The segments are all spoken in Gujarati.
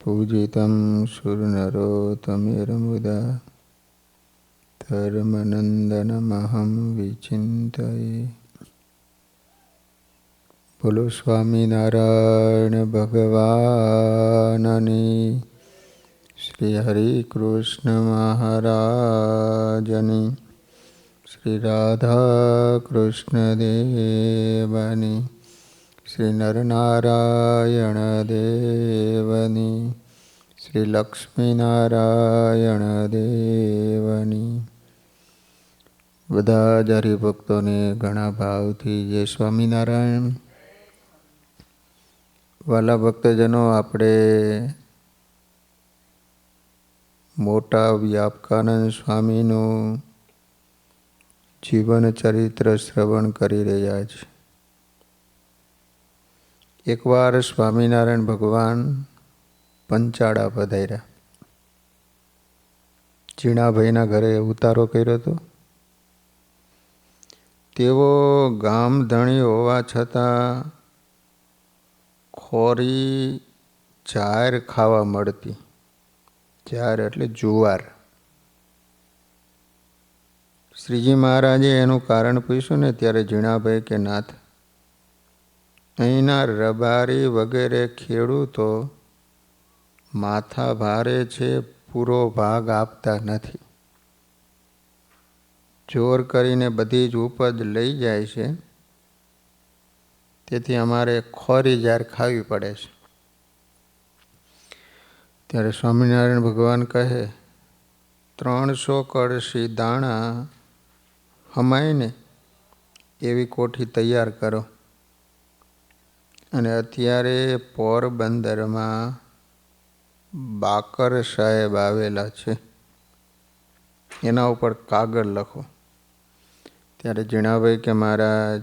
પૂજિतं સુરનરોત્તમેરमुदा ધર્મનંદનમહં વિચિંતયે. બોલો સ્વામિનારાયણ ભગવાનની, શ્રી હરિ કૃષ્ણ મહારાજની, શ્રી રાધા કૃષ્ણ દેવની, શ્રી નરનારાયણ દેવની, શ્રી લક્ષ્મીનારાયણ દેવની. બધા જ હરિભક્તોને ઘણા ભાવથી જય સ્વામિનારાયણ. વાલા ભક્તજનો, આપણે મોટા વ્યાપકાનંદ સ્વામીનું જીવન ચરિત્ર શ્રવણ કરી રહ્યા છે. એકવાર સ્વામિનારાયણ ભગવાન પંચાળા પધાર્યા. ઝીણાભાઈના ઘરે ઉતારો કર્યો હતો. તેઓ ગામ ધણી હોવા છતાં ખોરી જાર ખાવા મળતી. જાર એટલે જુવાર. શ્રીજી મહારાજે એનું કારણ પૂછ્યું ને ત્યારે ઝીણાભાઈ કે નાથ, અહીંના રબારી વગેરે ખેડૂતો માથા ભારે છે, પૂરો ભાગ આપતા નથી. જોર કરીને બધી જ ઉપજ લઈ જાય છે. તેથી અમારે ખોરી જાર ખાવી પડે છે. ત્યારે સ્વામિનારાયણ ભગવાન કહે, 300 કળશી દાણા હમાઈને એવી કોઠી તૈયાર કરો. અને અત્યારે પોરબંદરમાં બાકર સાહેબ આવેલા છે, એના ઉપર કાગળ લખો. ત્યારે ઝીણાભાઈ કે મહારાજ,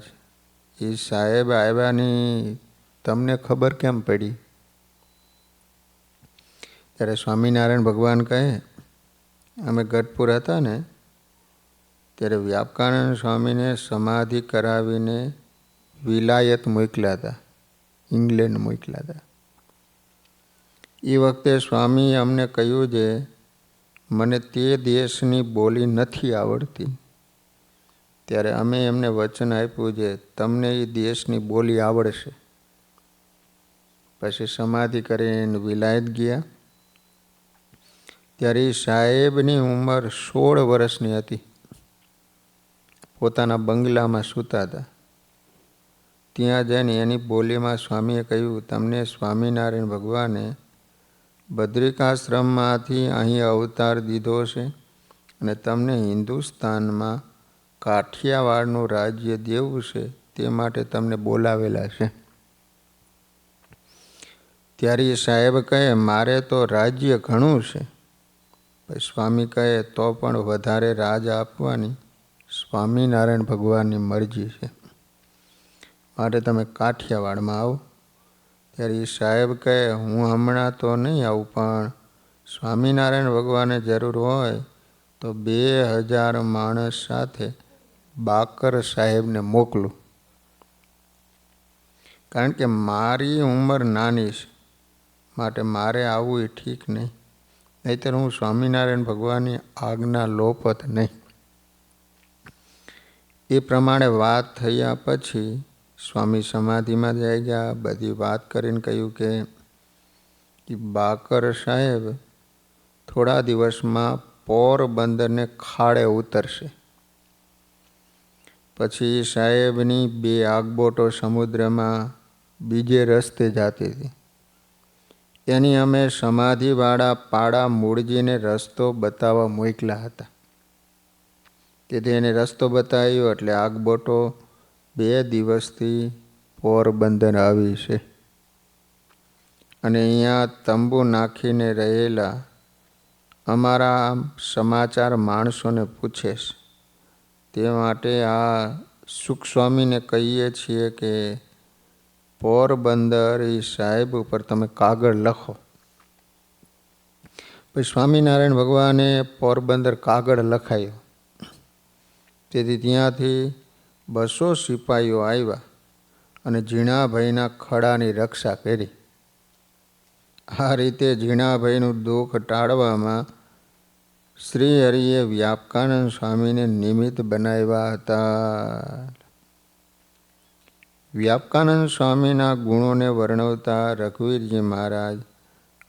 એ સાહેબ આવ્યાની તમને ખબર કેમ પડી? ત્યારે સ્વામિનારાયણ ભગવાન કહે, અમે ગઢપુર હતા ને ત્યારે વ્યાપકાનંદ સ્વામીને સમાધિ કરાવીને વિલાયત મોકલ્યા હતા, ઇંગ્લેન્ડ મોકલ્યા હતા. એ વખતે સ્વામી અમને કહ્યું છે, મને તે દેશની બોલી નથી આવડતી. ત્યારે અમે એમને વચન આપ્યું છે, તમને એ દેશની બોલી આવડશે. પછી સમાધિ કરીને વિલાયત ગયા. ત્યારે સાહેબની ઉંમર 16 વર્ષની હતી. પોતાના બંગલામાં સૂતા હતા. ત્યાં જઈને એની બોલીમાં સ્વામીએ કહ્યું, તમને સ્વામિનારાયણ ભગવાને બદ્રિકાશ્રમમાંથી અહીં અવતાર દીધો છે અને તમને હિન્દુસ્તાનમાં કાઠિયાવાડનું રાજ્ય દેવું છે, તે માટે તમને બોલાવેલા છે. ત્યારે સાહેબ કહે, મારે તો રાજ્ય ઘણું છે. સ્વામી કહે, તો પણ વધારે રાજ આપવાની સ્વામિનારાયણ ભગવાનની મરજી છે, માટે તમે કાઠિયાવાડમાં આવો. ત્યારે એ સાહેબ કહે, હું હમણાં તો નહીં આવું, પણ સ્વામિનારાયણ ભગવાને જરૂર હોય તો 2000 માણસ સાથે બાકર સાહેબને મોકલું. કારણ કે મારી ઉંમર નાની છે, માટે મારે આવવું એ ઠીક નહીં. નહીંતર હું સ્વામિનારાયણ ભગવાનની આજ્ઞા લોપત નહીં. એ પ્રમાણે વાત થયા પછી સ્વામી સમાધિમાં જઈ ગયા. બધી વાત કરીને કહ્યું કે બાકર સાહેબ થોડા દિવસમાં પોરબંદરને ખાડે ઉતરશે. પછી સાહેબની 2 આગબોટો સમુદ્રમાં બીજે રસ્તે જતી હતી. એની અમે સમાધિવાળા પાડા મૂળજીને રસ્તો બતાવવા મોકલ્યા હતા. તેથી એને રસ્તો બતાવ્યો એટલે આગબોટો 2 દિવસથી પોરબંદર આવી છે. અને અહીંયા તંબુ નાખીને રહેલા અમારા સમાચાર માણસોને પૂછે છે. તે માટે આ સુખસ્વામીને કહીએ છીએ કે પોરબંદર એ સાહેબ ઉપર તમે કાગળ લખો. પછી સ્વામિનારાયણ ભગવાને પોરબંદર કાગળ લખાયો. તેથી ત્યાંથી 200 સિપાહીઓ આવ્યા અને ઝીણાભાઈના ખડાની રક્ષા કરી. આ રીતે ઝીણાભાઈનું દુઃખ ટાળવામાં શ્રી હરિએ વ્યાપકાનંદ સ્વામીને નિમિત્ત બનાવ્યા હતા. વ્યાપકાનંદ સ્વામીના ગુણોને વર્ણવતા રઘુવીરજી મહારાજ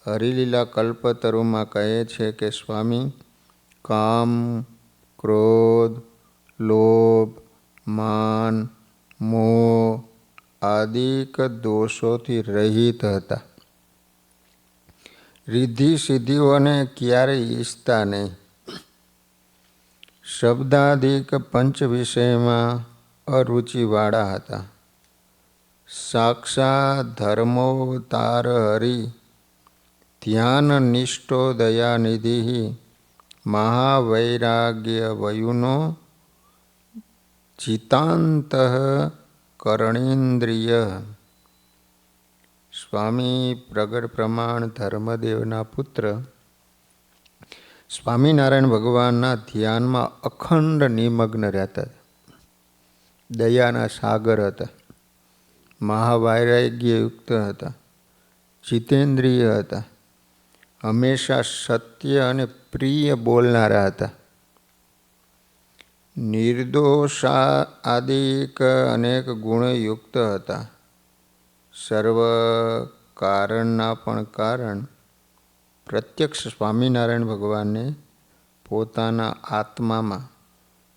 હરિલીલા કલ્પતરુમાં કહે છે કે સ્વામી કામ, ક્રોધ, લોભ, માન, મોહ આદિક દોષોથી રહિત હતા. રિદ્ધિ સિદ્ધિઓને ક્યારેય ઈચ્છતા નહીં. શબ્દાધિક પંચ વિષયમાં અરુચિવાળા હતા. સાક્ષાત ધર્મોવતાર હરિ ધ્યાન નિષ્ઠો દયાનિધિ મહાવૈરાગ્ય વયુનો ચિતાંત કરણેન્દ્રિય. સ્વામી પ્રગટ પ્રમાણ ધર્મદેવના પુત્ર સ્વામિનારાયણ ભગવાનના ધ્યાનમાં અખંડ નિમગ્ન રહેતા. દયાના સાગર હતા, મહાવૈરાગ્યયુક્ત હતા, જીતેન્દ્રિય હતા, હંમેશા સત્ય અને પ્રિય બોલનારા હતા. નિર્દોષાદિક અનેક ગુણયુક્ત હતા. સર્વ કારણના પણ કારણ પ્રત્યક્ષ સ્વામિનારાયણ ભગવાનને પોતાના આત્મામાં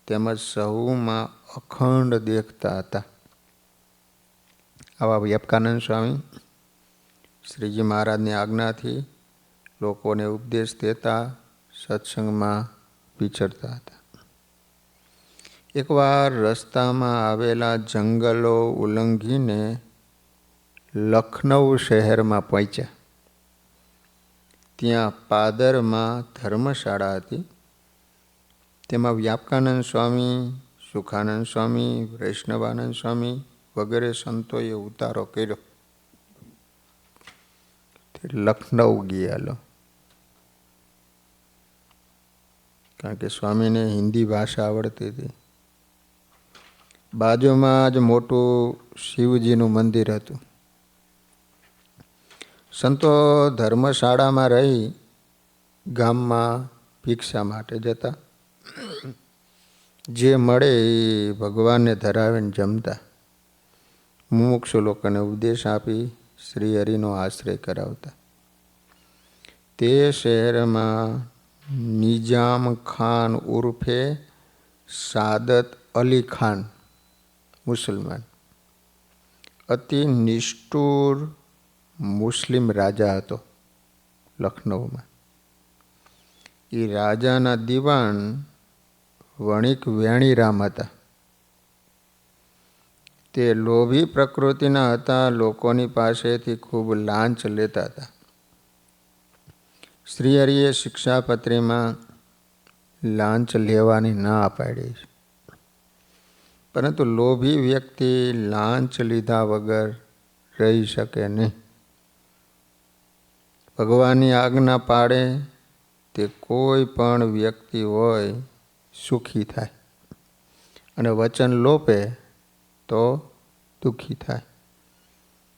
તેમજ સહુમાં અખંડ દેખતા હતા. આવા વ્યાપકાનંદ સ્વામી શ્રીજી મહારાજની આજ્ઞાથી લોકોને ઉપદેશ દેતા, સત્સંગમાં વિચરતા હતા. એકવાર રસ્તામાં આવેલા જંગલો ઉલ્લંઘીને લખનઉ શહેરમાં પહોંચ્યા. ત્યાં પાદરમાં ધર્મશાળા હતી. તેમાં વ્યાપકાનંદ સ્વામી, સુખાનંદ સ્વામી, વૈષ્ણવાનંદ સ્વામી વગેરે સંતોએ ઉતારો કર્યો. લખનઉ ગયા. કારણ કે સ્વામીને હિન્દી ભાષા આવડતી હતી. બાજુમાં જ મોટું શિવજીનું મંદિર હતું. સંતો ધર્મશાળામાં રહી ગામમાં ભિક્ષા માટે જતા. જે મળે એ ભગવાનને ધરાવીને જમતા. મુમુક્ષુ લોકોને ઉપદેશ આપી શ્રી હરિનો આશ્રય કરાવતા. તે શહેરમાં નિજામ ખાન ઉર્ફે સાદત અલી ખાન મુસલમાન અતિ નિષ્ઠુર મુસ્લિમ રાજા હતો. લખનઉમાં એ રાજાના દિવાન વણિક વેણીરામ હતા. તે લોભી પ્રકૃતિના હતા. લોકોની પાસેથી ખૂબ લાંચ લેતા હતા. શ્રી હરિએ શિક્ષાપત્રીમાં લાંચ લેવાની ના પાડી છે. પરંતુ લોભી વ્યક્તિ લાંચ લીધા વગર રહી શકે નહીં. ભગવાનની આજ્ઞા પાડે તે કોઈ પણ વ્યક્તિ હોય સુખી થાય, અને વચન લોપે તો દુઃખી થાય.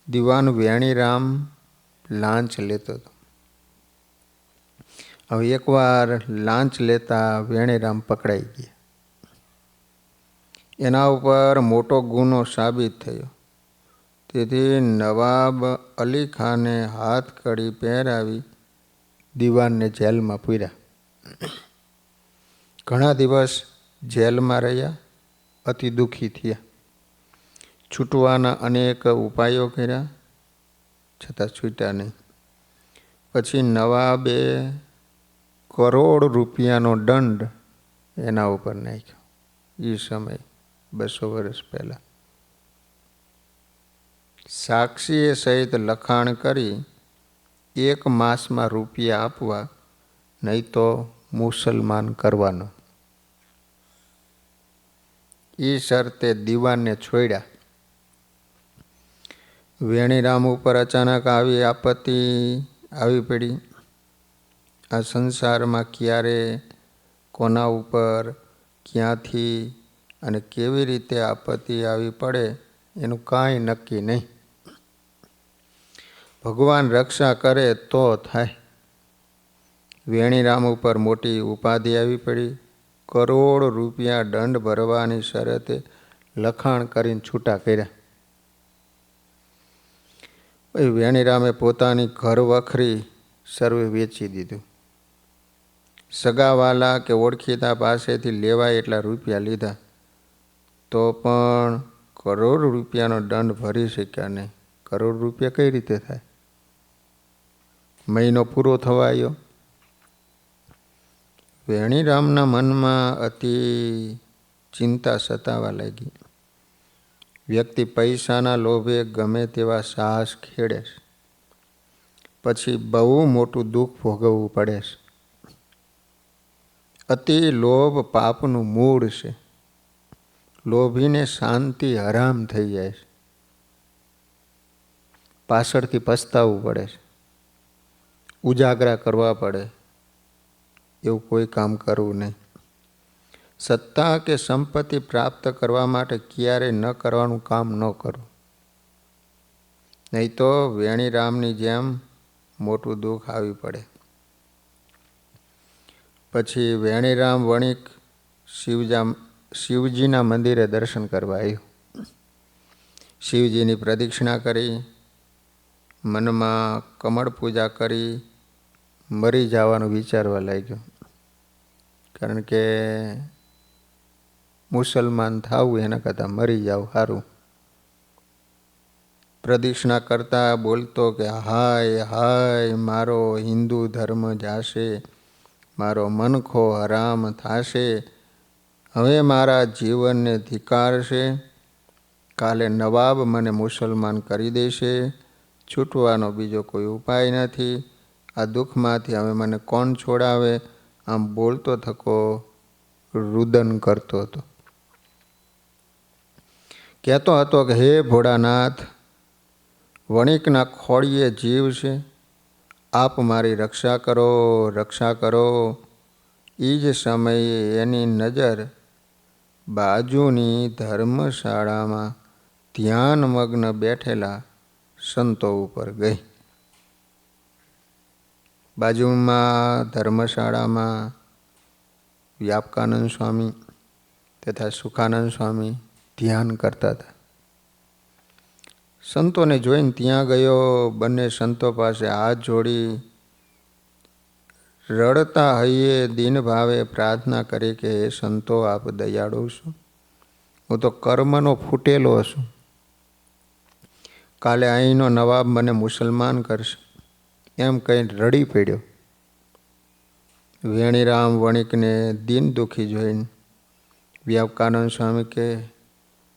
દિવાન વેણીરામ લાંચ લેતો હતો. હવે એકવાર લાંચ લેતા વેણીરામ પકડાઈ ગયા. એના ઉપર મોટો ગુનો સાબિત થયો. તેથી નવાબ અલી ખાને હાથ કડી પહેરાવી દિવાનને જેલમાં પૂર્યા. ઘણા દિવસ જેલમાં રહ્યા. અતિ દુઃખી થયા. છૂટવાના અનેક ઉપાયો કર્યા, છતાં છૂટ્યા નહીં. પછી નવાબે કરોડ રૂપિયાનો દંડ એના ઉપર નાખ્યો. એ સમય 200 વર્ષ પહેલાં. સાક્ષીએ સહિત લખાણ કરી 1 માસમાં રૂપિયા આપવા, નહીં તો મુસલમાન કરવાનો. એ શરતે દિવાનને છોડ્યા. વેણીરામ ઉપર અચાનક આવી આપત્તિ આવી પડી. આ સંસારમાં ક્યારે, કોના ઉપર, ક્યાંથી અને કેવી રીતે આપત્તિ આવી પડે એનું કાંઈ નક્કી નહીં. ભગવાન રક્ષા કરે તો થાય. વેણીરામ ઉપર મોટી ઉપાધિ આવી પડી. કરોડ રૂપિયા દંડ ભરવાની શરતે લખાણ કરીને છૂટા કર્યા. પછી વેણીરામે પોતાની ઘર વખરી સર્વે વેચી દીધું. સગાવાલા કે ઓળખીતા પાસેથી લેવાય એટલા રૂપિયા લીધા, તો પણ કરોડ રૂપિયાનો દંડ ભરી શક્યા નહીં. કરોડ રૂપિયા કઈ રીતે થાય? મહિનો પૂરો થવા આવ્યો. વેણીરામના મનમાં અતિ ચિંતા સતાવા લાગી. વ્યક્તિ પૈસાના લોભે ગમે તેવા સાહસ ખેડે છે, પછી બહુ મોટું દુઃખ ભોગવવું પડે છે. અતિ લોભ પાપનું મૂળ છે. લોભીને શાંતિ હરામ થઈ જાય છે. પાછળથી પસ્તાવવું પડે છે, ઉજાગરા કરવા પડે. એવું કોઈ કામ કરવું નહીં. સત્તા કે સંપત્તિ પ્રાપ્ત કરવા માટે ક્યારેય ન કરવાનું કામ ન કરવું, નહીં તો વેણીરામની જેમ મોટું દુઃખ આવી પડે. પછી વેણીરામ વણિક શિવજીના મંદિરે દર્શન કરવા આવ્યું. શિવજીની પ્રદક્ષિણા કરી, મનમાં કમળ પૂજા કરી, મરી જવાનું વિચારવા લાગ્યો. કારણ કે મુસલમાન થવું એના કરતાં મરી જાવ સારું. પ્રદક્ષિણા કરતા બોલતો કે હાય હાય, મારો હિન્દુ ધર્મ જાશે, મારો મનખો હરામ થાશે, હવે મારા જીવનને ધિક્કારશે, કાલે નવાબ મને મુસલમાન કરી દેશે, છૂટવાનો બીજો કોઈ ઉપાય નથી, આ દુઃખમાંથી હવે મને કોણ છોડાવે? આમ બોલતો થકો રુદન કરતો હતો. કહેતો હતો કે હે ભોળાનાથ, વણિકના ખોળીએ જીવ છે, આપ મારી રક્ષા કરો, રક્ષા કરો. એ જ સમયે એની નજર બાજુની ધર્મશાળામાં ધ્યાનમગ્ન બેઠેલા સંતો ઉપર ગઈ. બાજુમાં ધર્મશાળામાં વ્યાપકાનંદ સ્વામી તથા સુખાનંદ સ્વામી ધ્યાન કરતા હતા. સંતોને જોઈને ત્યાં ગયો. બંને સંતો પાસે હાથ જોડી રડતા હૈયે દીન ભાવે પ્રાર્થના કરી કે હે સંતો, આપ દયાળુ છો, હું તો કર્મનો ફૂટેલો છું, કાલે અહીંનો નવાબ મને મુસલમાન કરશે, એમ કહીને રડી પડ્યો. વેણીરામ વણિકને દીન દુઃખી જોઈને વ્યાપકાનંદ સ્વામી કે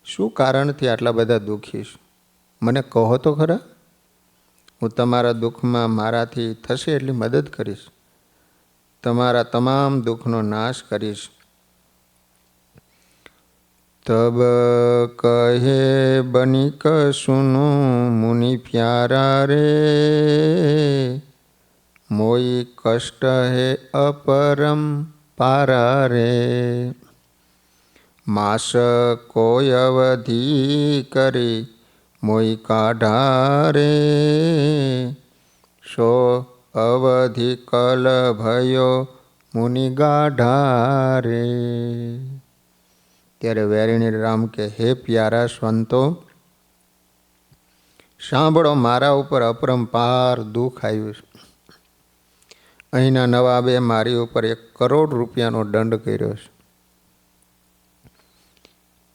શું કારણથી આટલા બધા દુઃખી છું? મને કહો તો ખરા, હું તમારા દુઃખમાં મારાથી થશે એટલી મદદ કરીશ, તમારા તમામ દુઃખનો નાશ કરીશ. તબ કહે બનિક સુનો મુનિ પ્યારા રે, મોઈ કષ્ટ હે અપરમ પારા રે, માસ કોઈ અવધિ કરી મોઈ કાઢા રે, સો અવધિ કલ ભયો મુનિ ગાઢા રે. ત્યારે વેણીરામ કે હે પ્યારા સંતો, સાંભળો, મારા ઉપર અપરંપાર દુઃખ આવ્યું છે. અહીંના નવાબે મારી ઉપર 1 કરોડ રૂપિયાનો દંડ કર્યો છે.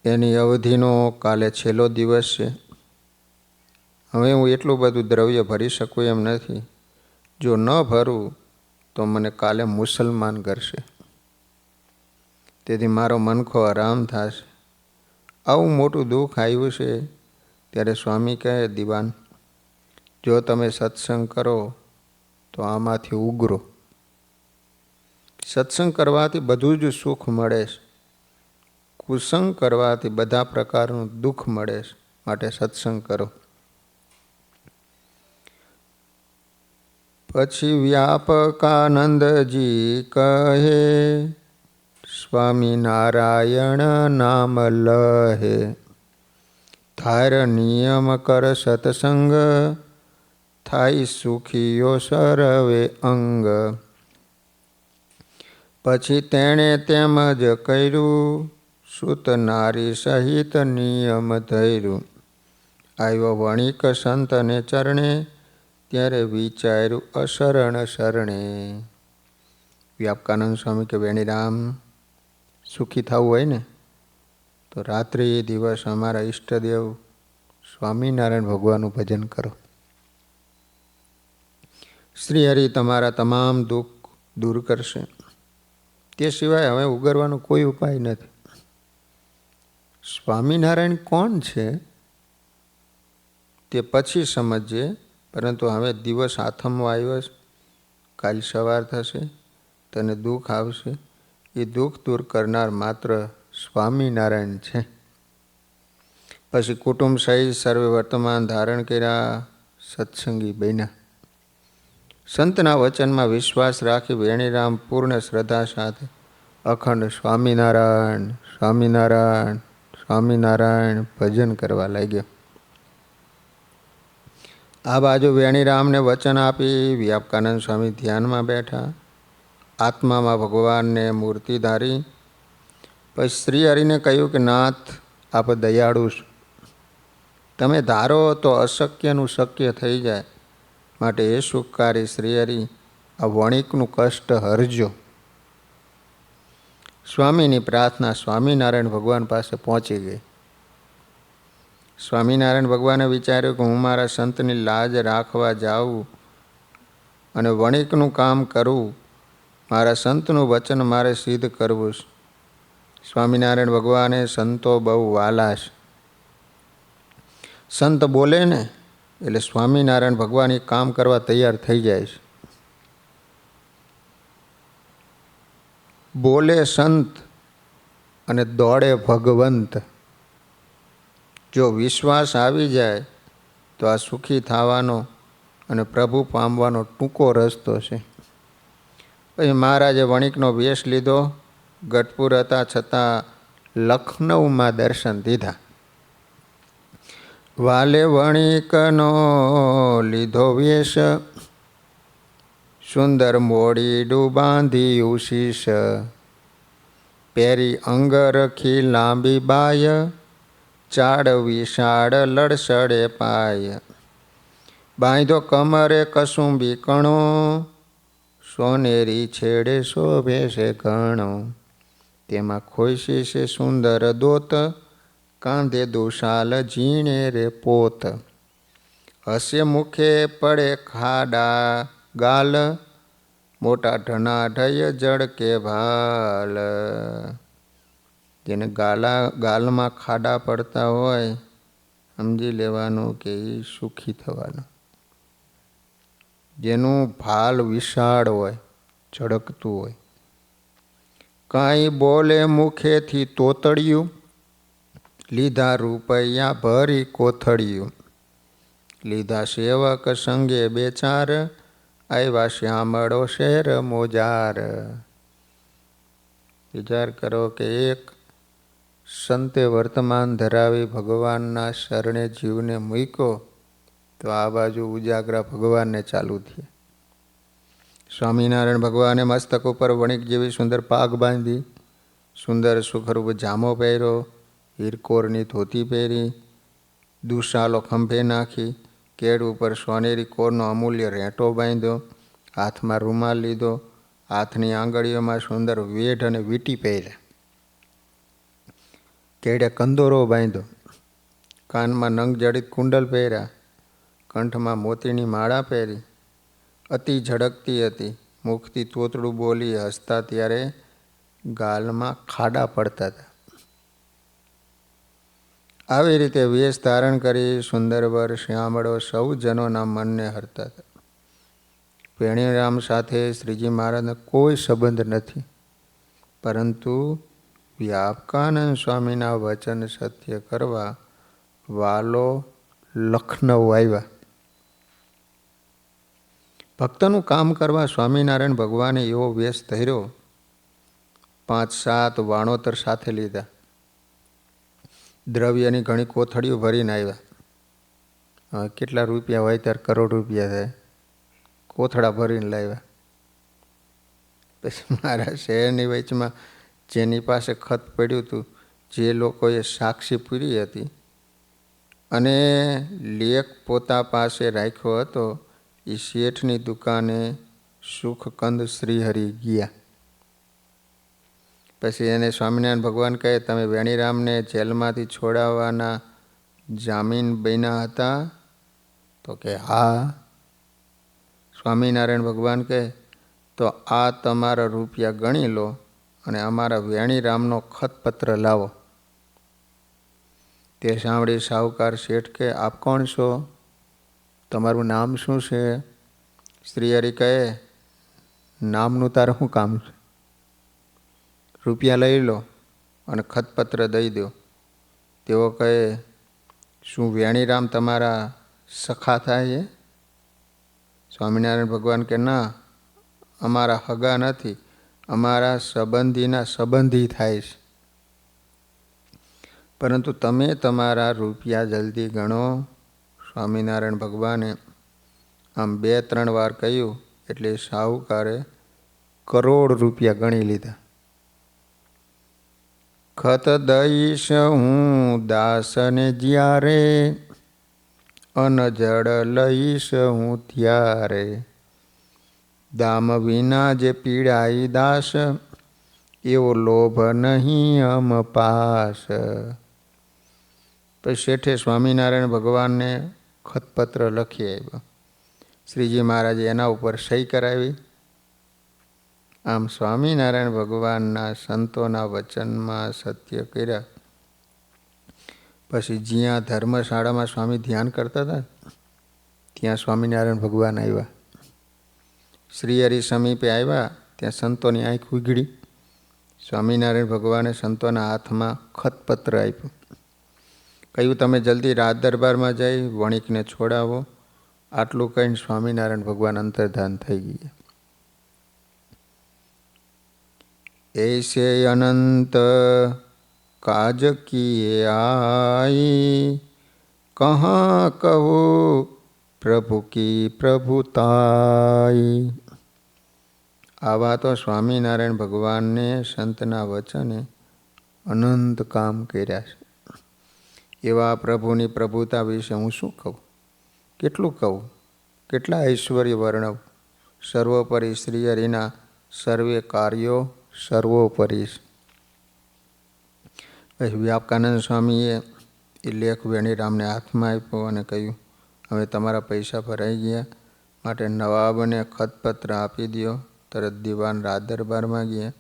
એની અવધિનો કાલે છેલ્લો દિવસ છે. હવે હું એટલું બધું દ્રવ્ય ભરી શકું એમ નથી. જો ન ભરું તો મને કાલે મુસલમાન કરશે, તેથી મારો મનખો આરામ થશે. આવું મોટું દુઃખ આવ્યું છે. ત્યારે સ્વામી કહે, દીવાન, જો તમે સત્સંગ કરો તો આમાંથી ઉગરો. સત્સંગ કરવાથી બધું જ સુખ મળે છે, કુસંગ કરવાથી બધા પ્રકારનું દુઃખ મળે છે. માટે સત્સંગ કરો. પછી વ્યાપકાનંદજી કહે, સ્વામિનારાયણ નામ લહે, થાર નિયમ કર સત્સંગ, થાય સુખીયો સરવે અંગ. પછી તેણે તેમ જ કર્યું, સુત નારી સહિત નિયમ ધર્યું. આવ્યો વણિક સંતને ચરણે, ત્યારે વિચાર્યું અશરણ શરણે. વ્યાપકાનંદ સ્વામી કે વેણીરામ, સુખી થવું હોય ને તો રાત્રિ દિવસ અમારા ઈષ્ટદેવ સ્વામિનારાયણ ભગવાનનું ભજન કરો. શ્રી હરિ તમારા તમામ દુઃખ દૂર કરશે. તે સિવાય હવે ઉગરવાનો કોઈ ઉપાય નથી. સ્વામિનારાયણ કોણ છે તે પછી સમજીએ, પરંતુ હવે દિવસ આથમવા આવ્યો છે. કાલ સવાર થશે, તને દુઃખ આવશે. એ દુઃખ દૂર કરનાર માત્ર સ્વામિનારાયણ છે. પછી કુટુંબ સહિત સર્વે વર્તમાન ધારણ કર્યા, સત્સંગી બન્યા. સંતના વચનમાં વિશ્વાસ રાખી વેણીરામ પૂર્ણ શ્રદ્ધા સાથે અખંડ સ્વામિનારાયણ સ્વામિનારાયણ સ્વામિનારાયણ ભજન કરવા લાગ્યો. આ બાજુ વેણીરામને વચન આપી વ્યાપકાનંદ સ્વામી ધ્યાનમાં બેઠા. આત્મામાં ભગવાનને મૂર્તિ ધારી. પછી શ્રી હરિને કહ્યું કે નાથ, આપ દયાળુ છો. તમે ધારો તો અશક્યનું શક્ય થઈ જાય. માટે એ સુખકારી શ્રી હરિ, આ વણિકનું કષ્ટ હરજો. સ્વામીની પ્રાર્થના સ્વામિનારાયણ ભગવાન પાસે પહોંચી ગઈ. સ્વામિનારાયણ ભગવાને વિચાર્યું કે હું મારા સંતની લાજ રાખવા જાઉં અને વણિકનું કામ કરું. મારા સંતનું વચન મારે સિદ્ધ કરવું છે. સ્વામિનારાયણ ભગવાને સંતો બહુ વાલા છે. સંત બોલે ને એટલે સ્વામિનારાયણ ભગવાન એ કામ કરવા તૈયાર થઈ જાય છે. બોલે સંત અને દોડે ભગવંત. જો વિશ્વાસ આવી જાય તો આ સુખી થવાનો અને પ્રભુ પામવાનો ટૂંકો રસ્તો છે. પછી મહારાજે વણિકનો વેશ લીધો. ગઢપુર હતા છતાં લખનઉમાં દર્શન દીધા. વાલે વણિકનો લીધો વેશ, સુંદર મોડીડું બાંધ્યું શીશ. પહેરી અંગરખી લાંબી બાય, ચાડ વિશાળ લડસડે પાય. બાંધો કમરે કસુંબી કણો, સોનેરી છેડે શોભે છે ઘણો. તેમાં ખોઈશી છે સુંદર દોત, કાંધે દુશાલ ઝીણે રે પોત. હસ્ય મુખે પડે ખાડા ગાલ, મોટા ઢનાઢય જળ કે ભાલ. જેને ગાલમાં ખાડા પડતા હોય સમજી લેવાનું કે એ સુખી થવાનું. જેનું ભાલ વિશાળ હોય, ઝળકતું હોય. કાંઈ બોલે મુખેથી તોતળિયું, લીધા રૂપિયા ભરી કોથળિયું. લીધા સેવક સંગે બે ચાર, આવ્યા શ્યામળો શેર મોજાર. વિચાર કરો કે એક સંતે વર્તમાન ધરાવી ભગવાનના શરણે જીવને મૂક્યો તો આ બાજુ ઉજાગરા ભગવાનને ચાલુ થયા. સ્વામિનારાયણ ભગવાને મસ્તક ઉપર વણિક જેવી સુંદર પાગ બાંધી, સુંદર સુખરૂપ જામો પહેર્યો, હીરકોરની ધોતી પહેરી, દુશાલો ખંભે નાખી, કેડ ઉપર સોનેરી કોરનો અમૂલ્ય રેંટો બાંધ્યો, હાથમાં રૂમાલ લીધો, હાથની આંગળીઓમાં સુંદર વેઢ અને વીંટી પહેર્યા, કેડે કંદોરો બાંધ્યો, કાનમાં નંગજડિત કુંડલ પહેર્યા, કંઠમાં મોતીની માળા પહેરી. અતિ ઝળકતી હતી. મુખથી તોતડું બોલી હસતા ત્યારે ગાલમાં ખાડા પડતા હતા. આવી રીતે વેશ ધારણ કરી સુંદર વર શ્યામળો સૌ જનોના મનને હરતા હતા. વેણીરામ સાથે શ્રીજી મહારાજને કોઈ સંબંધ નથી, પરંતુ વ્યાપકાનંદ સ્વામીના વચન સત્ય કરવા વાલો લખનઉ આવ્યા. ભક્તનું કામ કરવા સ્વામિનારાયણ ભગવાને એવો વેશ ધર્યો. 5-7 વાણોતર સાથે લીધા. દ્રવ્યની ઘણી કોથળીઓ ભરીને આવ્યા. કેટલા રૂપિયા હોય ત્યારે કરોડ રૂપિયા થાય, કોથળા ભરીને લાવ્યા. પછી મારા શહેરની વચમાં જેની પાસે ખત પડ્યું હતું, જે લોકોએ સાક્ષી પૂરી હતી અને લેખ પોતા પાસે રાખ્યો હતો, એ શેઠની દુકાને સુખકંદ શ્રીહરિ ગયા. પછી એને સ્વામિનારાયણ ભગવાન કહે, તમે વેણીરામને જેલમાંથી છોડાવવાના જામીન બન્યા હતા? તો કે હા. સ્વામિનારાયણ ભગવાન કહે, તો આ તમારા રૂપિયા ગણી લો અને અમારા વેણીરામનો ખતપત્ર લાવો. તે સાંભળી સાહુકાર શેઠ કે, આપ કોણ છો? તમારું નામ શું છે? શ્રીહરિ કહે, નામનું તારે શું કામ છે? રૂપિયા લઈ લો અને ખતપત્ર દઈ દો. તેઓ કહે, શું વેણીરામ તમારા સખા થાય છે? સ્વામિનારાયણ ભગવાન કે, ના, અમારા હગા નથી, અમારા સંબંધીના સંબંધી થાય છે. પરંતુ તમે તમારા રૂપિયા જલ્દી ગણો. સ્વામિનારાયણ ભગવાને આમ 2-3 વાર કહ્યું એટલે સાહુકારે કરોડ રૂપિયા ગણી લીધા. ખત દઈશ હું દાસને જ્યારે, અનજડ લઈશ હું ત્યારે, દામ વિના જે પીડાઈ દાસ, એવો લોભ નહીં અમ પાસ. પછી શેઠે સ્વામિનારાયણ ભગવાનને ખતપત્ર લખી આવ્યો. શ્રીજી મહારાજે એના ઉપર સહી કરાવી. આમ સ્વામિનારાયણ ભગવાનના સંતોના વચનમાં સત્ય કર્યા. પછી જ્યાં ધર્મશાળામાં સ્વામી ધ્યાન કરતા હતા, ત્યાં સ્વામિનારાયણ ભગવાન આવ્યા. શ્રીહરિ સમીપે આવ્યા, ત્યાં સંતોની આંખ ઉઘડી. સ્વામિનારાયણ ભગવાને સંતોના હાથમાં ખતપત્ર આપ્યું. કહ્યું, તમે જલ્દી રાજ દરબારમાં જઈ વણિકને છોડાવો. આટલું કહીને સ્વામિનારાયણ ભગવાન અંતર્ધાન થઈ ગયા. ऐसे अनंत काज किए आई, कहाँ कहो प्रभु की प्रभुताई. આવા તો સ્વામિનારાયણ ભગવાનને સંતના વચને અનંત કામ કર્યા છે. એવા પ્રભુની પ્રભુતા વિશે હું શું કહું, કેટલું કહું, કેટલા ઐશ્વર્ય વર્ણવ. સર્વોપરી શ્રીહરિના સર્વે કાર્યો સર્વોપરી. વ્યાપકાનંદ સ્વામીએ એ લેખ વેણીરામને હાથમાં આપ્યો અને કહ્યું, હવે તમારા પૈસા ભરાઈ ગયા, માટે નવાબને ખતપત્ર આપી દો. તરત દિવાન રાજ દરબારમાં ગયા.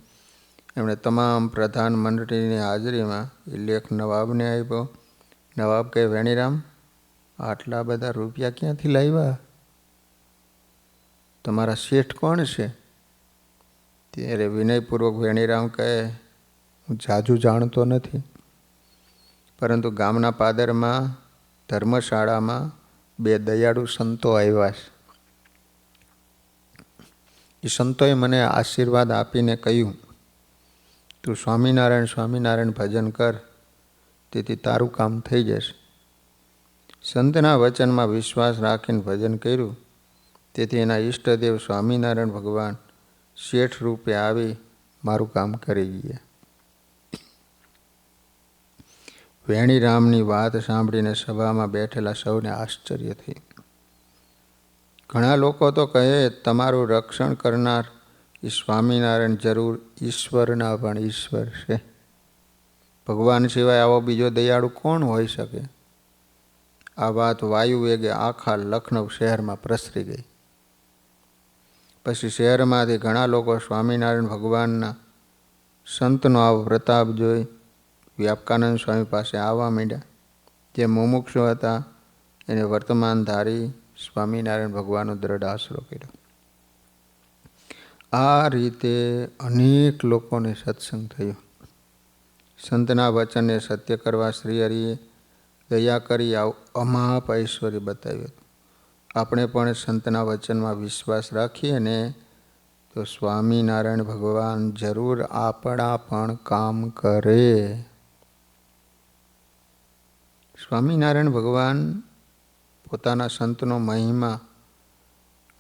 એમણે તમામ પ્રધાન મંડળીની હાજરીમાં એ લેખ નવાબને આપ્યો. નવાબ કહે, વેણીરામ, આટલા બધા રૂપિયા ક્યાંથી લાવ્યા? તમારા શેઠ કોણ છે? ત્યારે વિનયપૂર્વક વેણીરામ કહે, હું જાજુ જાણતો નથી, પરંતુ ગામના પાદરમાં ધર્મશાળામાં 2 દયાળુ સંતો આવ્યા છે. એ સંતોએ મને આશીર્વાદ આપીને કહ્યું, તું સ્વામિનારાયણ સ્વામિનારાયણ ભજન કર, તેથી તારું કામ થઈ જશે. સંતના વચનમાં વિશ્વાસ રાખીને ભજન કર્યું, તેથી એના ઈષ્ટદેવ સ્વામિનારાયણ ભગવાન શેઠ રૂપે આવી મારું કામ કરી ગયા. વેણીરામની વાત સાંભળીને સભામાં બેઠેલા સૌને આશ્ચર્ય થયું. ઘણા લોકો તો કહે, તમારું રક્ષણ કરનાર એ સ્વામિનારાયણ જરૂર ઈશ્વરના પણ ઈશ્વર છે. ભગવાન સિવાય આવો બીજો દયાળુ કોણ હોઈ શકે? આ વાત વાયુ વેગે આખા લખનૌ શહેરમાં પ્રસરી ગઈ. પછી શહેરમાંથી ઘણા લોકો સ્વામિનારાયણ ભગવાનના સંતનો આવો પ્રતાપ જોઈ વ્યાપકાનંદ સ્વામી પાસે આવવા માંડ્યા. જે મુમુક્ષુ હતા એને વર્તમાનધારી સ્વામિનારાયણ ભગવાનનો દ્રઢ આશરો કર્યો. આ રીતે અનેક લોકોને સત્સંગ થયો. સંતના વચનને સત્ય કરવા શ્રીહરિએ દયા કરી અમાપ ઐશ્વર્ય બતાવ્યું. આપણે પણ સંતના વચનમાં વિશ્વાસ રાખીએ ને તો સ્વામિનારાયણ ભગવાન જરૂર આપણા પણ કામ કરે. સ્વામિનારાયણ ભગવાન પોતાના સંતનો મહિમા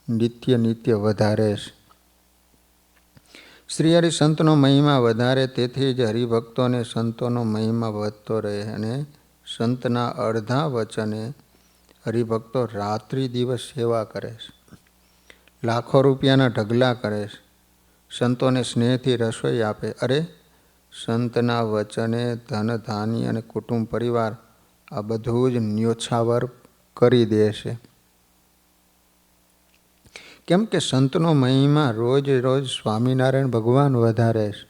નિત્ય નિત્ય વધારે છે. શ્રી હરિ સંતનો મહિમા વધારે, તેથી જ હરિભક્તોને સંતોનો મહિમા વધતો રહે અને સંતના અડધા વચને હરિભક્તો રાત્રિ દિવસ સેવા કરે છે, લાખો રૂપિયાના ઢગલા કરે છે, સંતોને સ્નેહથી રસોઈ આપે. અરે, સંતના વચને ધન ધાન્ય અને કુટુંબ પરિવાર આ બધું જ ન્યોછાવર કરી દે છે. કેમ કે સંતનો મહિમા રોજ રોજ સ્વામિનારાયણ ભગવાન વધારે છે.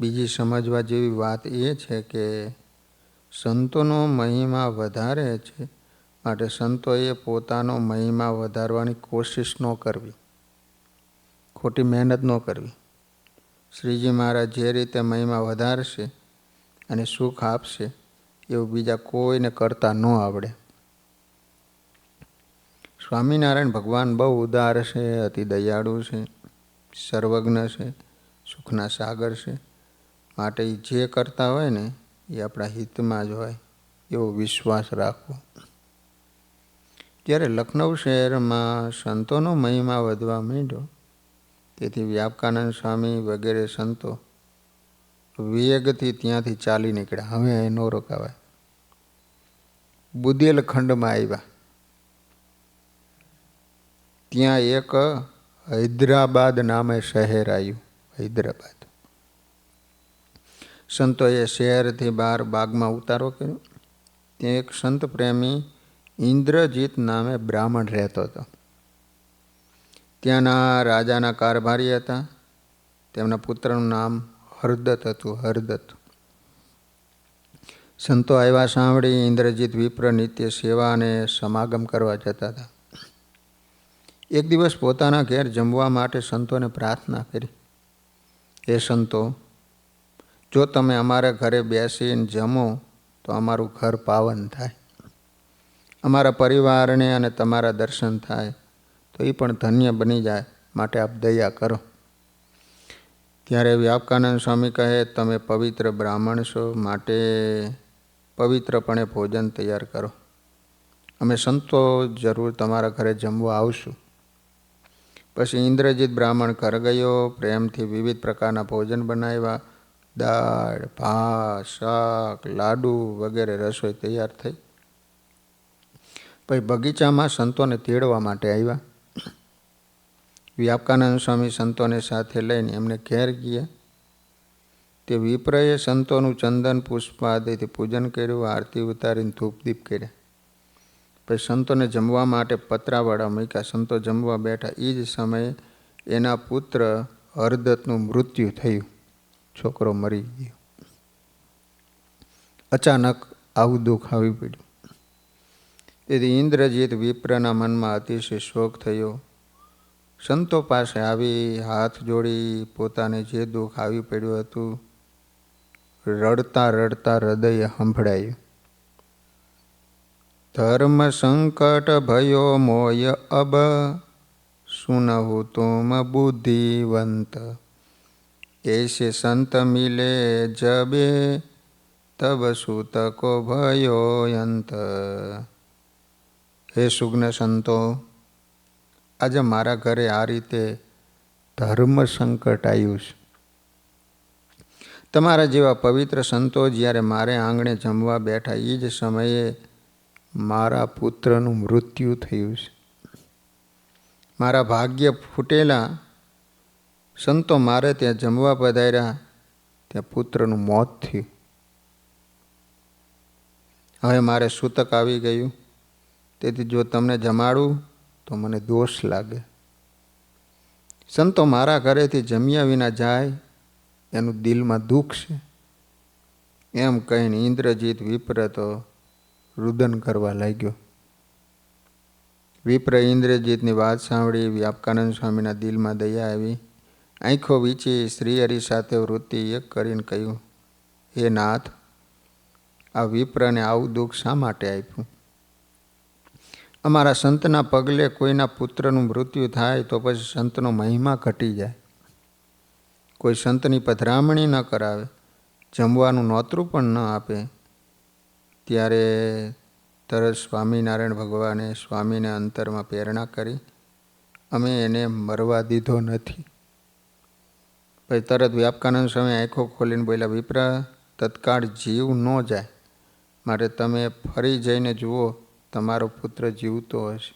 બીજી સમજવા જેવી વાત એ છે કે સંતોનો મહિમા વધારે છે, માટે સંતોએ પોતાનો મહિમા વધારવાની કોશિશ ન કરવી, ખોટી મહેનત ન કરવી. શ્રીજી મહારાજ જે રીતે મહિમા વધારશે અને સુખ આપશે એવું બીજા કોઈને કરતા ન આવડે. સ્વામિનારાયણ ભગવાન બહુ ઉદાર છે, અતિ દયાળુ છે, સર્વજ્ઞ છે, સુખના સાગર છે. માટે જે કરતા હોય ને એ આપણા હિતમાં જ હોય એવો વિશ્વાસ રાખવો. જ્યારે લખનઉ શહેરમાં સંતોનો મહિમા વધવા માંડ્યો, તેથી વ્યાપકાનંદ સ્વામી વગેરે સંતો વેગથી ત્યાંથી ચાલી નીકળ્યા. હવે અહીં ન રોકાવાય. બુદેલખંડમાં આવ્યા. ત્યાં એક હૈદરાબાદ નામે શહેર આવ્યું. હૈદરાબાદ. સંતોએ શહેરથી બહાર બાગમાં ઉતારો કર્યો. ત્યાં એક સંત પ્રેમી ઇન્દ્રજીત નામે બ્રાહ્મણ રહેતો હતો. ત્યાંના રાજાના કારભારી હતા. તેમના પુત્રનું નામ હરદત્ત હતું. હરદત્ત. સંતો આવ્યા સાંભળી ઇન્દ્રજીત વિપ્ર નિત્ય સેવા અને સમાગમ કરવા જતા હતા. એક દિવસ પોતાના ઘેર જમવા માટે સંતોને પ્રાર્થના કરી, હે સંતો, જો તમે અમારા ઘરે બેસીને જમો તો અમારું ઘર પાવન થાય, અમારા પરિવારને અને તમારા દર્શન થાય તો એ પણ ધન્ય બની જાય, માટે આપ દયા કરો. ત્યારે વ્યાપકાનંદ સ્વામી કહે, તમે પવિત્ર બ્રાહ્મણ છો, માટે પવિત્રપણે ભોજન તૈયાર કરો. અમે સંતો જરૂર તમારા ઘરે જમવા આવશું. પછી ઇન્દ્રજીત બ્રાહ્મણ ઘર ગયો. પ્રેમથી વિવિધ પ્રકારના ભોજન બનાવ્યા. દાળ, ભાત, શાક, લાડુ વગેરે રસોઈ તૈયાર થઈ. પછી બગીચામાં સંતોને તેડવા માટે આવ્યા. વ્યાપકાનંદ સ્વામી સંતોને સાથે લઈને એમને ઘેર ગયા. તે વિપ્રએ સંતોનું ચંદન પુષ્પાદિથી પૂજન કર્યું, આરતી ઉતારીને ધૂપદીપ કર્યા. પછી સંતોને જમવા માટે પતરાવાળા મૂક્યા. સંતો જમવા બેઠા. એ જ સમયે એના પુત્ર હરદત્તનું મૃત્યુ થયું. છોકરો મરી ગયો. અચાનક આવું દુઃખ આવી પડ્યું. તેથી ઇન્દ્રજીત વિપ્રના મનમાં અતિશય શોક થયો. સંતો પાસે આવી હાથ જોડી પોતાને જે દુઃખ આવી પડ્યું હતું રડતા રડતા હૃદય સંભળાયું. ધર્મ સંકટ ભયો મોય અબ, સુનહુ તુમ બુદ્ધિવંત, એસે સંત મિલે જબે, તબ સુત કો ભયો અંત. હે સુગ્ન સંતો, આજે મારા ઘરે આ રીતે ધર્મ સંકટ આવ્યું છે. તમારા જેવા પવિત્ર સંતો જ્યારે મારે આંગણે જમવા બેઠા, એ જ સમયે મારા પુત્રનું મૃત્યુ થયું છે. મારા ભાગ્ય ફૂટેલા. સંતો મારે ત્યાં જમવા પધાર્યા, ત્યાં પુત્રનું મોત થયું. હવે મારે સૂતક આવી ગયું. તેથી જો તમને જમાડું તો મને દોષ લાગે. સંતો મારા ઘરેથી જમ્યા વિના જાય એનું દિલમાં દુઃખ છે. એમ કહીને ઇન્દ્રજીત વિપ્ર તો રુદન કરવા લાગ્યો. વિપ્ર ઇન્દ્રજીતની વાત સાંભળી વ્યાપકાનંદ સ્વામીના દિલમાં દયા આવી. આંખો વીંચી શ્રીહરિ સાથે વૃત્તિ એક કરીને કહ્યું, હે નાથ, આ વિપ્રને આવું દુઃખ શા માટે આપ્યું? અમારા સંતના પગલે કોઈના પુત્રનું મૃત્યુ થાય તો પછી સંતનો મહિમા ઘટી જાય. કોઈ સંતની પધરામણી ન કરાવે, જમવાનું નોતરું પણ ન આપે, ત્યારે તરત સ્વામિનારાયણ ભગવાને સ્વામીને અંતરમાં પ્રેરણા કરી, અમે એને મરવા દીધો નથી. પછી તરત વ્યાપકાનંદ સ્વામી આંખો ખોલીને બોલ્યા, વિપ્ર, તત્કાળ જીવ ન જાય, માટે તમે ફરી જઈને જુઓ, તમારો પુત્ર જીવતો હશે.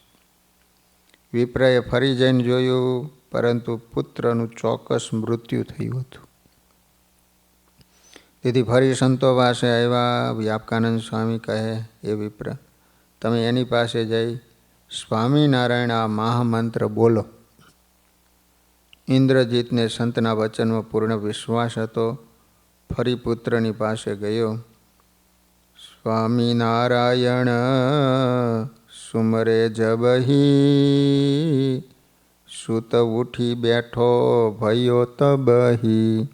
વિપ્રએ ફરી જઈને જોયું, પરંતુ પુત્રનું ચોક્કસ મૃત્યુ થયું હતું. તેથી ફરી સંતો પાસે આવ્યા. વ્યાપકાનંદ સ્વામી કહે, એ વિપ્ર, તમે એની પાસે જઈ સ્વામિનારાયણ આ મહામંત્ર બોલો. ઇન્દ્રજીતને સંતના વચનમાં પૂર્ણ વિશ્વાસ હતો. ફરી પુત્રની પાસે ગયો. સ્વામિનારાયણ સુમરે જબહી, સુત ઉઠી બેઠો ભયો તબહી,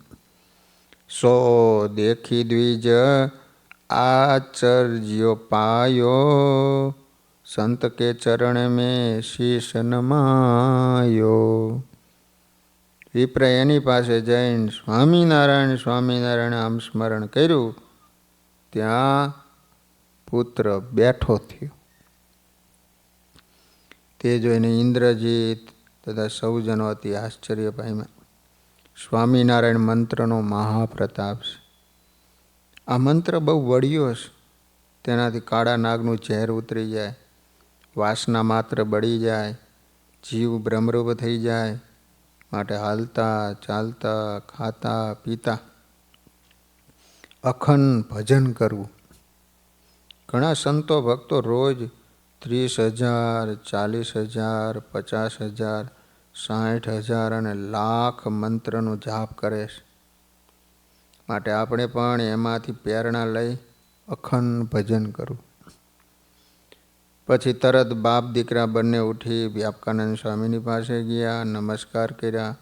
સો દેખી દ્વિજ આચર્યો પાયો, સંત કે ચરણ મેં શીશ નમાયો. વિપ્ર એની પાસે જઈને સ્વામિનારાયણ સ્વામિનારાયણ આમ સ્મરણ કર્યું. ત્યાં પુત્ર બેઠો થયો. તે જોઈને ઇન્દ્રજીત તથા સૌજનો અતિ આશ્ચર્ય પામ્યા. સ્વામિનારાયણ મંત્રનો મહાપ્રતાપ છે. આ મંત્ર બહુ વળ્યો છે. તેનાથી કાળા નાગનું ઝેર ઉતરી જાય, વાસના માત્ર બળી જાય, જીવ બ્રહ્મરૂપ થઈ જાય. માટે હાલતા ચાલતા ખાતા પીતા અખંડ ભજન કરવું. ઘણા સંતો ભક્તો રોજ 30,000, 40,000, 50,000, 60,000 અને લાખ મંત્રનો જાપ કરે છે. માટે આપણે પણ એમાંથી પ્રેરણા લઈ અખંડ ભજન કરવું. પછી તરત બાપ દીકરા બંને ઉઠી વ્યાપકાનંદ સ્વામીની પાસે ગયા, નમસ્કાર કર્યા.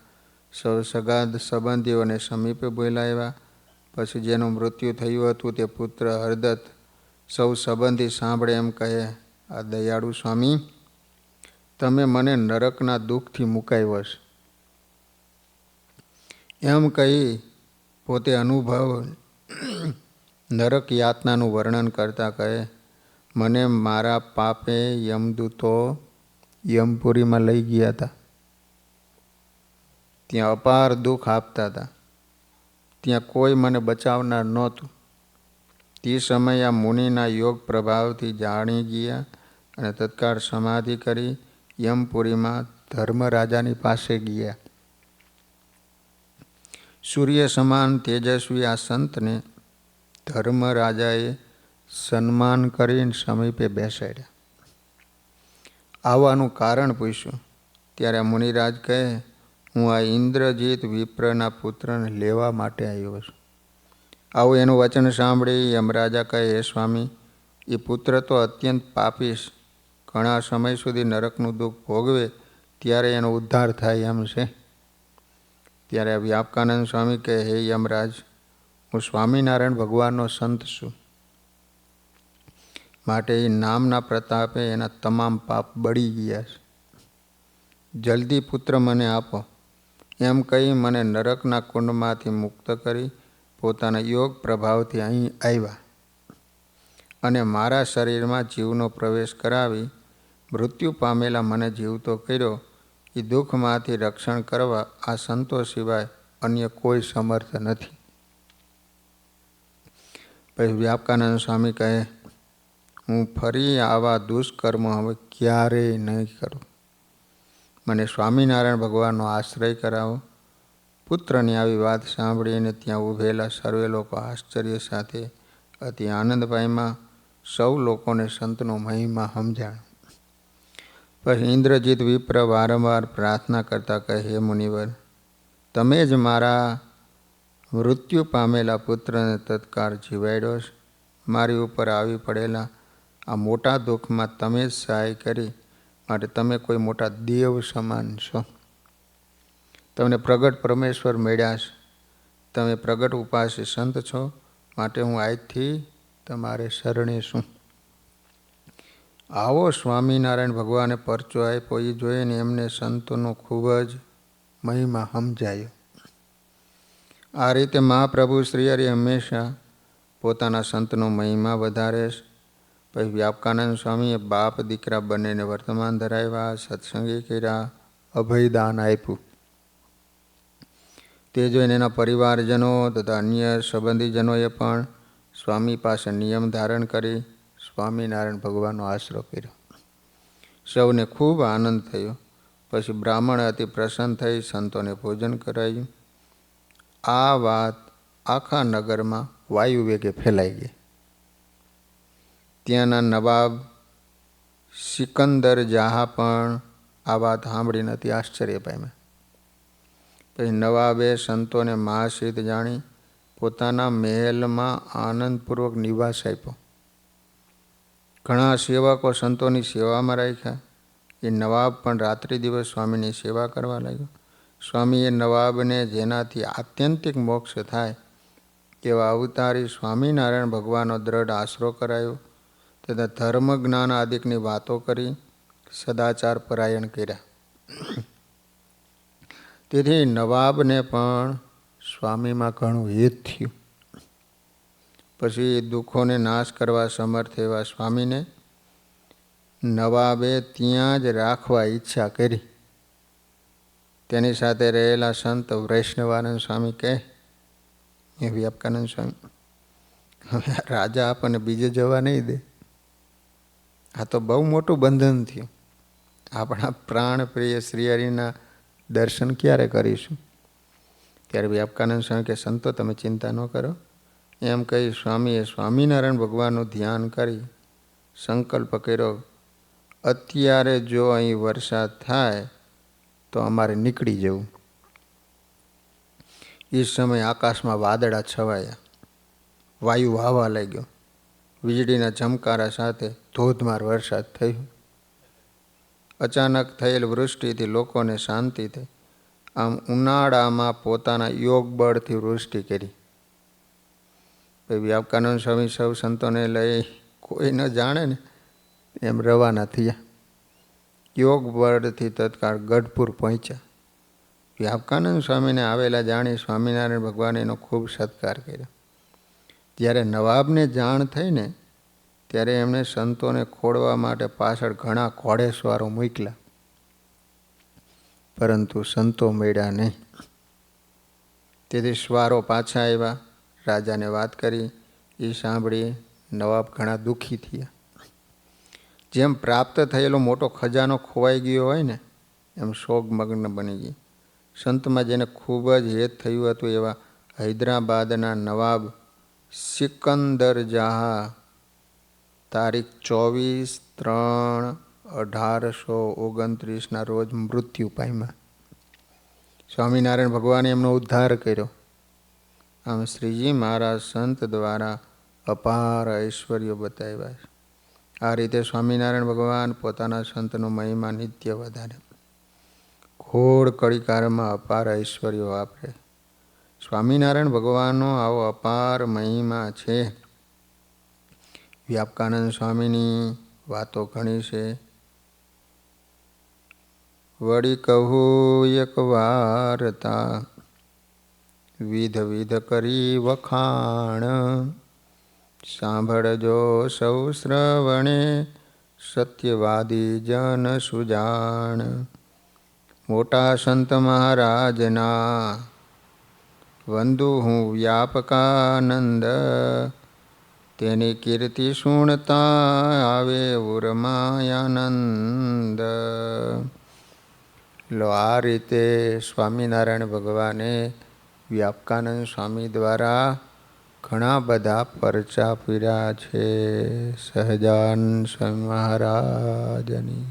સૌ સગા સંબંધીઓને સમીપે બોલાવ્યા. પછી જેનું મૃત્યુ થયું હતું તે પુત્ર હરદત્ત સૌ સંબંધી સાંભળે એમ કહે, આ દયાળુ સ્વામી, તમે મને નરકના દુઃખથી મુકાવ્યો છે. એમ કહી પોતે અનુભવ નરક યાતનાનું વર્ણન કરતા કહે, મને મારા પાપે યમદૂતો યમપુરીમાં લઈ ગયા હતા. ત્યાં અપાર દુઃખ આપતા હતા. ત્યાં કોઈ મને બચાવનાર નહોતું. તે સમયે આ મુનિના યોગ પ્રભાવથી જાણી ગયા અને તત્કાળ સમાધિ કરી યમપુરીમાં ધર્મરાજાની પાસે ગયા. સૂર્ય સમાન તેજસ્વી આ સંતને ધર્મરાજાએ સન્માન કરીને સમીપે બેસાડ્યા. આવવાનું કારણ પૂછ્યું. ત્યારે મુનિરાજ કહે, હું આ ઇન્દ્રજીત વિપ્રના પુત્રને લેવા માટે આવ્યો છું. આવું એનું વચન સાંભળી યમરાજા કહે, હે સ્વામી, એ પુત્ર તો અત્યંત પાપી છે. ઘણા સમય સુધી નરકનું દુઃખ ભોગવે ત્યારે એનો ઉદ્ધાર થાય એમ છે. ત્યારે વ્યાપકાનંદ સ્વામી કહે, હે યમરાજ, હું સ્વામિનારાયણ ભગવાનનો સંત છું. માટે એ નામના પ્રતાપે એના તમામ પાપ બળી ગયા છે. જલ્દી પુત્ર મને આપો. એમ કહી મને નરકના કુંડમાંથી મુક્ત કરી પોતાના યોગ પ્રભાવથી અહીં આવ્યા અને મારા શરીરમાં જીવનો પ્રવેશ કરાવી મૃત્યુ પામેલા મને જીવતો કર્યો. એ દુઃખમાંથી રક્ષણ કરવા આ સંતો સિવાય અન્ય કોઈ સમર્થ નથી. પછી વ્યાપકાનંદ સ્વામી કહે, હું ફરી આવા દુષ્કર્મ હવે ક્યારેય નહીં કરું. મને સ્વામિનારાયણ ભગવાનનો આશ્રય કરાવો. પુત્રની આવી વાત સાંભળીને ત્યાં ઊભેલા સર્વે લોકો આશ્ચર્ય સાથે અતિ આનંદ પામ્યા. સૌ લોકોને સંતનો મહિમા સમજાણો. પછી ઇન્દ્રજીત વિપ્ર વારંવાર પ્રાર્થના કરતા કહે, હે મુનિવર, તમે જ મારા મૃત્યુ પામેલા પુત્રને તત્કાળ જીવાડ્યો છે. મારી ઉપર આવી પડેલા આ મોટા દુઃખમાં તમે જ સહાય કરી. માટે તમે કોઈ મોટા દેવ સમાન છો. તમને પ્રગટ પરમેશ્વર મળ્યા છે. તમે પ્રગટ ઉપાસી સંત છો. માટે હું આજથી તમારે શરણે છું. આવો સ્વામિનારાયણ ભગવાને પરચો આપ્યો. એ જોઈને એમને સંતોનો ખૂબ જ મહિમા સમજાયો. આ રીતે મહાપ્રભુ શ્રી હરિ હંમેશા પોતાના સંતનો મહિમા વધારે છે. પછી વ્યાપકાનંદ સ્વામીએ બાપ દીકરા બંનેને વર્તમાન ધરાવ્યા, સત્સંગી કર્યા, અભયદાન આપ્યું. તે જોઈને એના પરિવારજનો તથા અન્ય સંબંધીજનોએ પણ સ્વામી પાસે નિયમ ધારણ કરી સ્વામિનારાયણ ભગવાનનો આશરો કર્યો. સૌને ખૂબ આનંદ થયો. પછી બ્રાહ્મણ અતિ પ્રસન્ન થઈ સંતોને ભોજન કરાયું. આ વાત આખા નગરમાં વાયુ વેગે ફેલાઈ ગઈ. ત્યાંના નવાબ સિકંદર જહાં પણ આ વાત સાંભળીને અતિ આશ્ચર્ય પામ્યા. પછી નવાબે સંતોને મહાસિદ્ધ જાણી પોતાના મહેલમાં આનંદપૂર્વક નિવાસ આપ્યો. ઘણા સેવકો સંતોની સેવામાં રાખ્યા. એ નવાબ પણ રાત્રિ દિવસ સ્વામીની સેવા કરવા લાગ્યો. સ્વામીએ નવાબને જેનાથી આત્યંતિક મોક્ષ થાય એવા અવતારી સ્વામિનારાયણ ભગવાનનો દ્રઢ આશરો કરાયો તથા ધર્મ જ્ઞાન આદિકની વાતો કરી સદાચાર પરાયણ કર્યા. તેથી નવાબને પણ સ્વામીમાં ઘણું હિત થયું. પછી દુઃખોને નાશ કરવા સમર્થ એવા સ્વામીને નવાબે ત્યાં જ રાખવા ઈચ્છા કરી. તેની સાથે રહેલા સંત વૈષ્ણવાનંદ સ્વામી કહે, એ વ્યાપકાનંદ સ્વામી, હવે રાજા આપણને બીજે જવા નહીં દે. આ તો બહુ મોટું બંધન થયું. આપણા પ્રાણ પ્રિય શ્રીહરિના દર્શન ક્યારે કરીશું? ત્યારે વ્યાપકાનંદ સ્વામી કે, સંતો તમે ચિંતા ન કરો. એમ કહી સ્વામીએ સ્વામિનારાયણ ભગવાનનું ધ્યાન કરી સંકલ્પ કર્યો, અત્યારે જો અહીં વરસાદ થાય તો અમારે નીકળી જવું. એ સમયે આકાશમાં વાદળા છવાયા, વાયુ વાવા લાગ્યો, વીજળીના ચમકારા સાથે ધોધમાર વરસાદ થયો. અચાનક થયેલ વૃષ્ટિથી લોકોને શાંતિ થઈ. આમ ઉનાળામાં પોતાના યોગ બળથી વૃષ્ટિ કરી. વ્યાપકાનંદ સ્વામી સૌ સંતોને લઈ કોઈ ન જાણે ને એમ રવાના થયા. યોગ બળથી તત્કાળ ગઢપુર પહોંચ્યા. વ્યાપકાનંદ સ્વામીને આવેલા જાણી સ્વામિનારાયણ ભગવાને એનો ખૂબ સત્કાર કર્યો. જ્યારે નવાબને જાણ થઈ ને ત્યારે એમણે સંતોને ખોળવા માટે પાછળ ઘણા ઘોડેસવારો મોકલ્યા, પરંતુ સંતો મળ્યા નહીં. તેથી સ્વારો પાછા આવ્યા, રાજાને વાત કરી. એ સાંભળી નવાબ ઘણા દુઃખી થયા. જેમ પ્રાપ્ત થયેલો મોટો ખજાનો ખોવાઈ ગયો હોય ને એમ શોકમગ્ન બની ગઈ. સંતમાં જેને ખૂબ જ હેત થયું હતું એવા હૈદરાબાદના નવાબ સિકંદર જહાં તારીખ 24/3/1829 રોજ મૃત્યુ પામ્યા. સ્વામિનારાયણ ભગવાને એમનો ઉદ્ધાર કર્યો. આમ શ્રીજી મહારાજ સંત દ્વારા અપાર ઐશ્વર્યો બતાવ્યા છે. આ રીતે સ્વામિનારાયણ ભગવાન પોતાના સંતનો મહિમા નિત્ય વધારે. ઘોર કળીકારમાં અપાર ઐશ્વર્યો વાપરે. સ્વામિનારાયણ ભગવાનનો આવો અપાર મહિમા છે. વ્યાપકાનંદ સ્વામીની વાતો ઘણી છે. વળી કહું એક વાર્તા, વિધ વિધ કરી વખાણ, સાંભળજો સૌ શ્રવણે, સત્યવાદી જન સુજાણ. મોટા સંત મહારાજના વંદુ હું વ્યાપકાનંદ, તેની કીર્તિ સુણતા આવે ઉરમાયાનંદ. લો આ રીતે સ્વામિનારાયણ ભગવાને વ્યાપકાનંદ સ્વામી દ્વારા ઘણા બધા પરચા પીર્યા છે. સહજાનંદ સ્વામી મહારાજની